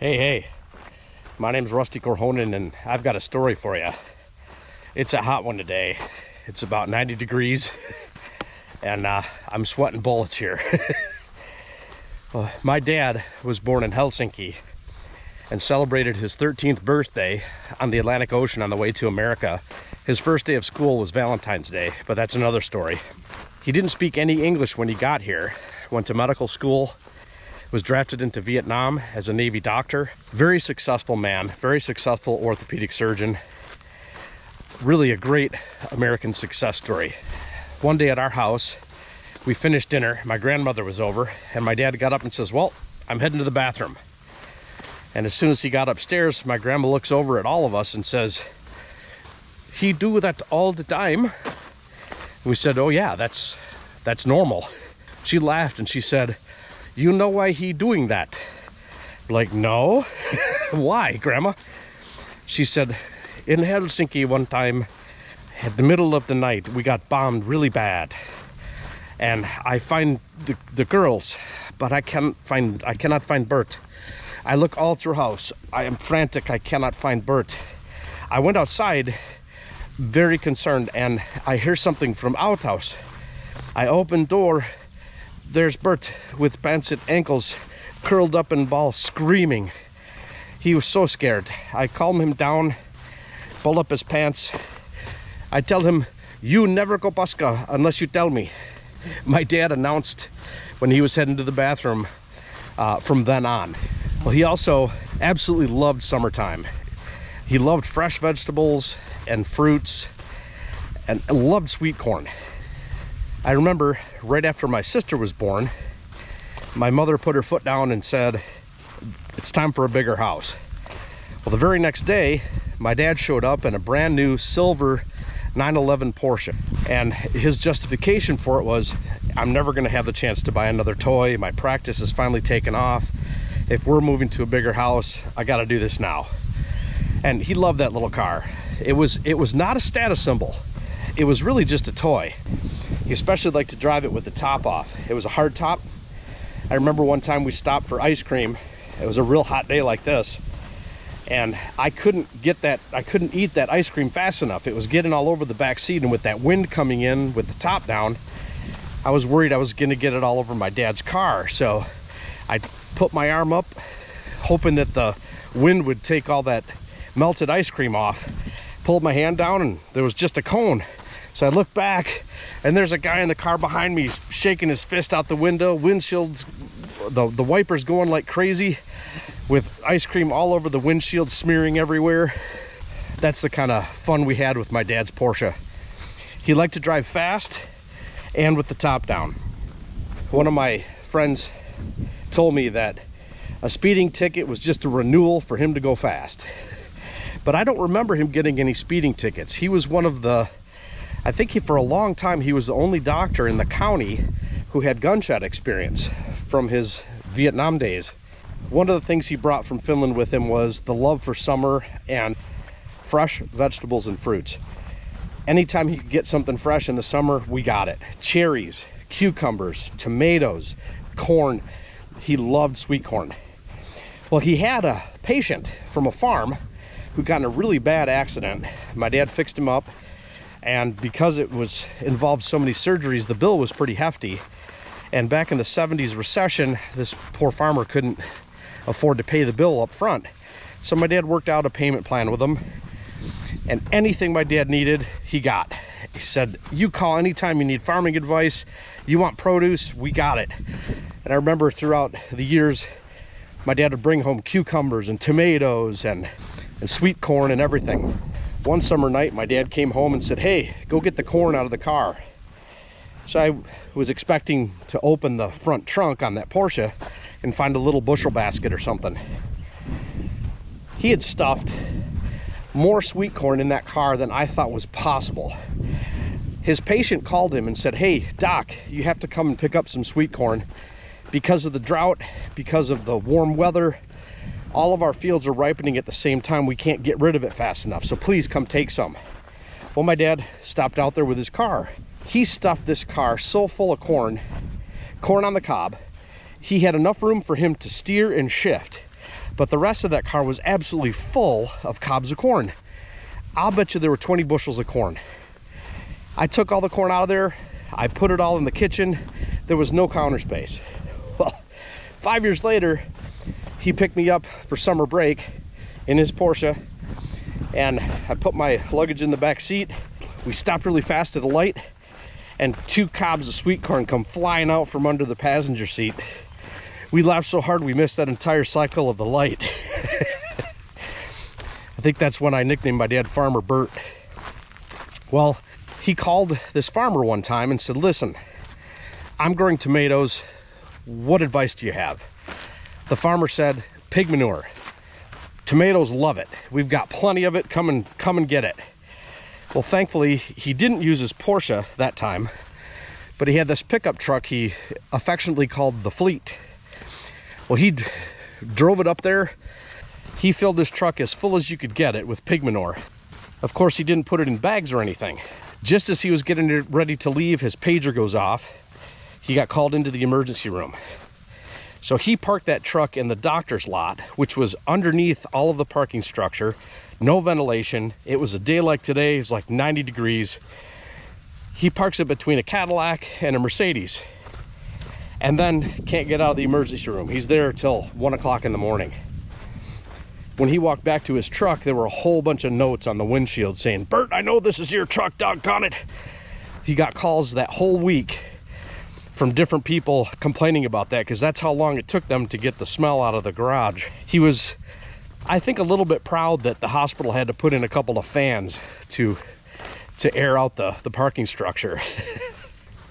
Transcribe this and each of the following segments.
Hey, my name's Rusty Corhonen and I've got a story for you. It's a hot one today. It's about 90 degrees and I'm sweating bullets here. My dad was born in Helsinki and celebrated his 13th birthday on the Atlantic Ocean on the way to America. His first day of school was Valentine's Day, but that's another story. He didn't speak any English when he got here, went to medical school, was drafted into Vietnam as a Navy doctor. Very successful man, very successful orthopedic surgeon. Really a great American success story. One day at our house, we finished dinner, my grandmother was over, and my dad got up and says, "Well, I'm heading to the bathroom." And as soon as he got upstairs, my grandma looks over at all of us and says, "He do that all the time?" We said, "Oh yeah, that's normal." She laughed and she said, "You know why he doing that?" We're like, "No." "Why, Grandma?" She said, "In Helsinki one time, at the middle of the night, we got bombed really bad. And I find the girls, but I cannot find Bert. I look all through house. I am frantic. I cannot find Bert. I went outside, very concerned, and I hear something from outhouse. I open door. There's Bert with pants at ankles, curled up in ball, screaming. He was so scared. I calm him down, pull up his pants. I tell him, 'You never go paska unless you tell me.'" My dad announced when he was heading to the bathroom from then on. Well, he also absolutely loved summertime. He loved fresh vegetables and fruits and loved sweet corn. I remember right after my sister was born, my mother put her foot down and said, "It's time for a bigger house." Well, the very next day, my dad showed up in a brand new silver 911 Porsche. And his justification for it was, "I'm never gonna have the chance to buy another toy. My practice has finally taken off. If we're moving to a bigger house, I gotta do this now." And he loved that little car. It was not a status symbol. It was really just a toy. He especially liked to drive it with the top off. It was a hard top. I remember one time we stopped for ice cream. It was a real hot day like this. And I couldn't eat that ice cream fast enough. It was getting all over the back seat, and with that wind coming in with the top down, I was worried I was gonna get it all over my dad's car. So I put my arm up, hoping that the wind would take all that melted ice cream off, pulled my hand down, and there was just a cone. So I looked back, and there's a guy in the car behind me shaking his fist out the window, windshields, the wipers going like crazy, with ice cream all over the windshield, smearing everywhere. That's the kind of fun we had with my dad's Porsche. He liked to drive fast and with the top down. One of my friends told me that a speeding ticket was just a renewal for him to go fast. But I don't remember him getting any speeding tickets. He was one of the, I think for a long time, he was the only doctor in the county who had gunshot experience from his Vietnam days. One of the things he brought from Finland with him was the love for summer and fresh vegetables and fruits. Anytime he could get something fresh in the summer, we got it. Cherries, cucumbers, tomatoes, corn. He loved sweet corn. Well, he had a patient from a farm who got in a really bad accident. My dad fixed him up, and because it involved so many surgeries, the bill was pretty hefty. And back in the 70s recession, this poor farmer couldn't afford to pay the bill up front. So my dad worked out a payment plan with him, and anything my dad needed, he got. He said, "You call anytime you need farming advice, you want produce, we got it." And I remember throughout the years, my dad would bring home cucumbers and tomatoes and sweet corn and everything. One summer night, my dad came home and said, "Hey, go get the corn out of the car." So I was expecting to open the front trunk on that Porsche and find a little bushel basket or something. He had stuffed more sweet corn in that car than I thought was possible. His patient called him and said, "Hey, Doc, you have to come and pick up some sweet corn. Because of the drought, because of the warm weather, all of our fields are ripening at the same time. We can't get rid of it fast enough, so please come take some." Well, my dad stopped out there with his car. He stuffed this car so full of corn on the cob. He had enough room for him to steer and shift. but the rest of that car was absolutely full of cobs of corn. I'll bet you there were 20 bushels of corn. I took all the corn out of there. I put it all in the kitchen. There was no counter space. Well, 5 years later, he picked me up for summer break in his Porsche, and I put my luggage in the back seat. We stopped really fast at a light, and 2 cobs of sweet corn come flying out from under the passenger seat. We laughed so hard we missed that entire cycle of the light. I think that's when I nicknamed my dad Farmer Bert. Well, he called this farmer one time and said, listen, I'm growing tomatoes. What advice do you have? The farmer said, pig manure. Tomatoes love it. We've got plenty of it. Come and get it. Well, thankfully, he didn't use his Porsche that time, but he had this pickup truck he affectionately called the Fleet. Well, he drove it up there. He filled this truck as full as you could get it with pig manure. Of course, he didn't put it in bags or anything. Just as he was getting it ready to leave, his pager goes off. He got called into the emergency room. So he parked that truck in the doctor's lot, which was underneath all of the parking structure, no ventilation. It was a day like today, it was like 90 degrees. He parks it between a Cadillac and a Mercedes, and then can't get out of the emergency room. He's there till 1 o'clock in the morning. When he walked back to his truck, there were a whole bunch of notes on the windshield saying, Bert, I know this is your truck, doggone it. He got calls that whole week from different people complaining about that, because that's how long it took them to get the smell out of the garage. He was, I think, a little bit proud that the hospital had to put in a couple of fans to air out the parking structure.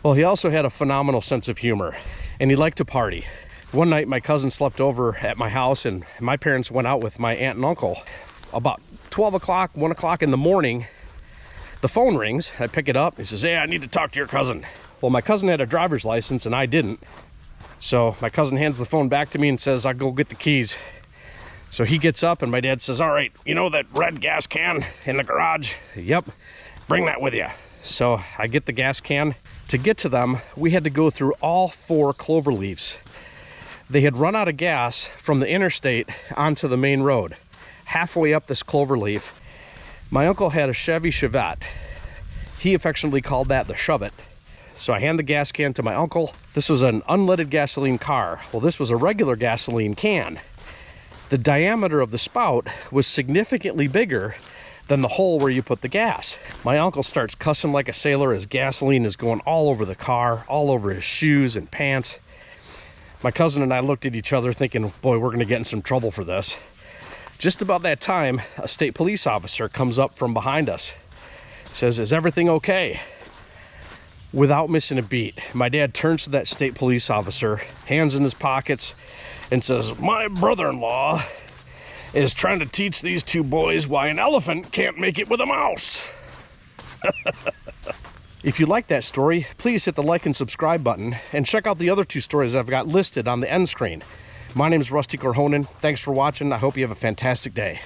Well, he also had a phenomenal sense of humor, and he liked to party. One night, my cousin slept over at my house, and my parents went out with my aunt and uncle. About 12 o'clock, 1 o'clock in the morning, the phone rings. I pick it up. He says, hey, I need to talk to your cousin. Well, my cousin had a driver's license, and I didn't. So my cousin hands the phone back to me and says, I'll go get the keys. So he gets up, and my dad says, all right, you know that red gas can in the garage? Yep, bring that with you. So I get the gas can. To get to them, we had to go through all 4 clover leaves. They had run out of gas from the interstate onto the main road. Halfway up this clover leaf, my uncle had a Chevy Chevette. He affectionately called that the Shove-It. So I hand the gas can to my uncle. This was an unleaded gasoline car. Well, this was a regular gasoline can. The diameter of the spout was significantly bigger than the hole where you put the gas. My uncle starts cussing like a sailor as gasoline is going all over the car, all over his shoes and pants. My cousin and I looked at each other thinking, boy, we're gonna get in some trouble for this. Just about that time, a state police officer comes up from behind us. Says, is everything okay? Without missing a beat, my dad turns to that state police officer, hands in his pockets, and says, my brother-in-law is trying to teach these 2 boys why an elephant can't make it with a mouse. If you like that story, please hit the like and subscribe button, and check out the other 2 stories I've got listed on the end screen. My name is Rusty Corhonen. Thanks for watching. I hope you have a fantastic day.